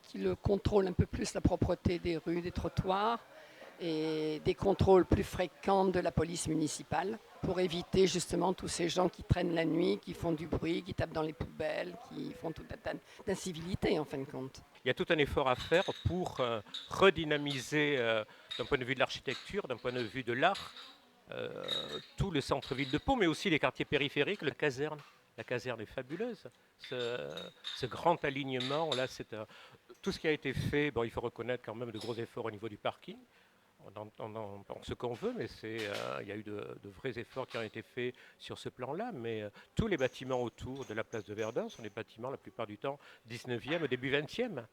Qui le contrôle un peu plus la propreté des rues, des trottoirs et des contrôles plus fréquents de la police municipale pour éviter justement tous ces gens qui traînent la nuit, qui font du bruit, qui tapent dans les poubelles, qui font tout un tas d'incivilités en fin de compte. Il y a tout un effort à faire pour redynamiser d'un point de vue de l'architecture, d'un point de vue de l'art, euh, tout le centre-ville de Pau, mais aussi les quartiers périphériques, la caserne. La caserne est fabuleuse. Ce grand alignement, là, tout ce qui a été fait. Bon, il faut reconnaître quand même de gros efforts au niveau du parking. On en pense ce qu'on veut, mais il y a eu de vrais efforts qui ont été faits sur ce plan-là. Mais tous les bâtiments autour de la place de Verdun sont des bâtiments, la plupart du temps, 19e, au début 20e.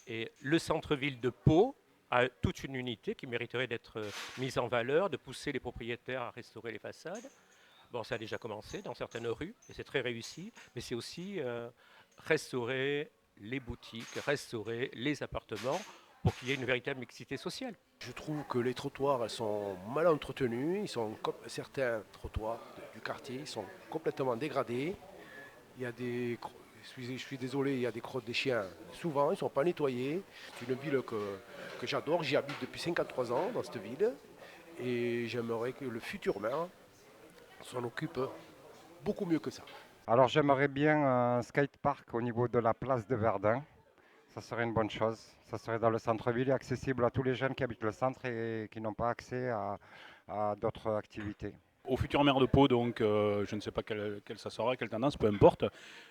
Et le centre-ville de Pau a toute une unité qui mériterait d'être mise en valeur, de pousser les propriétaires à restaurer les façades. Bon, ça a déjà commencé dans certaines rues, et c'est très réussi, mais c'est aussi restaurer les boutiques, restaurer les appartements pour qu'il y ait une véritable mixité sociale. Je trouve que les trottoirs elles sont mal entretenus. Certains trottoirs du quartier sont complètement dégradés. Il y a je suis désolé, il y a des crottes des chiens. Souvent, ils ne sont pas nettoyés. C'est une ville que j'adore. J'y habite depuis 53 ans dans cette ville. Et j'aimerais que le futur maire s'en occupe beaucoup mieux que ça. Alors j'aimerais bien un skatepark au niveau de la place de Verdun. Ça serait une bonne chose. Ça serait dans le centre-ville et accessible à tous les jeunes qui habitent le centre et qui n'ont pas accès à d'autres activités. Au futur maire de Pau, donc je ne sais pas quelle ça sera, quelle tendance, peu importe,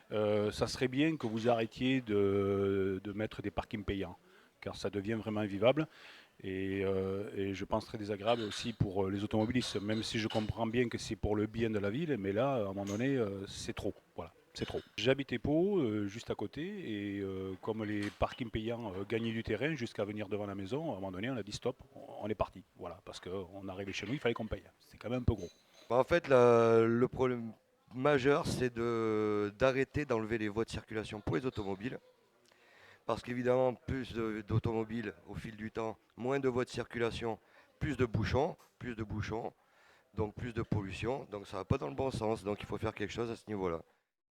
ça serait bien que vous arrêtiez de mettre des parkings payants, car ça devient vraiment invivable et je pense très désagréable aussi pour les automobilistes, même si je comprends bien que c'est pour le bien de la ville, mais là, à un moment donné, c'est trop. Voilà. C'est trop. J'habitais Pau, juste à côté, et comme les parkings payants gagnaient du terrain jusqu'à venir devant la maison, à un moment donné, on a dit stop, on est parti. Voilà, parce qu'on arrivait chez nous, il fallait qu'on paye. C'est quand même un peu gros. En fait, le problème majeur, c'est d'arrêter d'enlever les voies de circulation pour les automobiles. Parce qu'évidemment, plus d'automobiles au fil du temps, moins de voies de circulation, plus de bouchons, donc plus de pollution. Donc ça ne va pas dans le bon sens. Donc il faut faire quelque chose à ce niveau-là.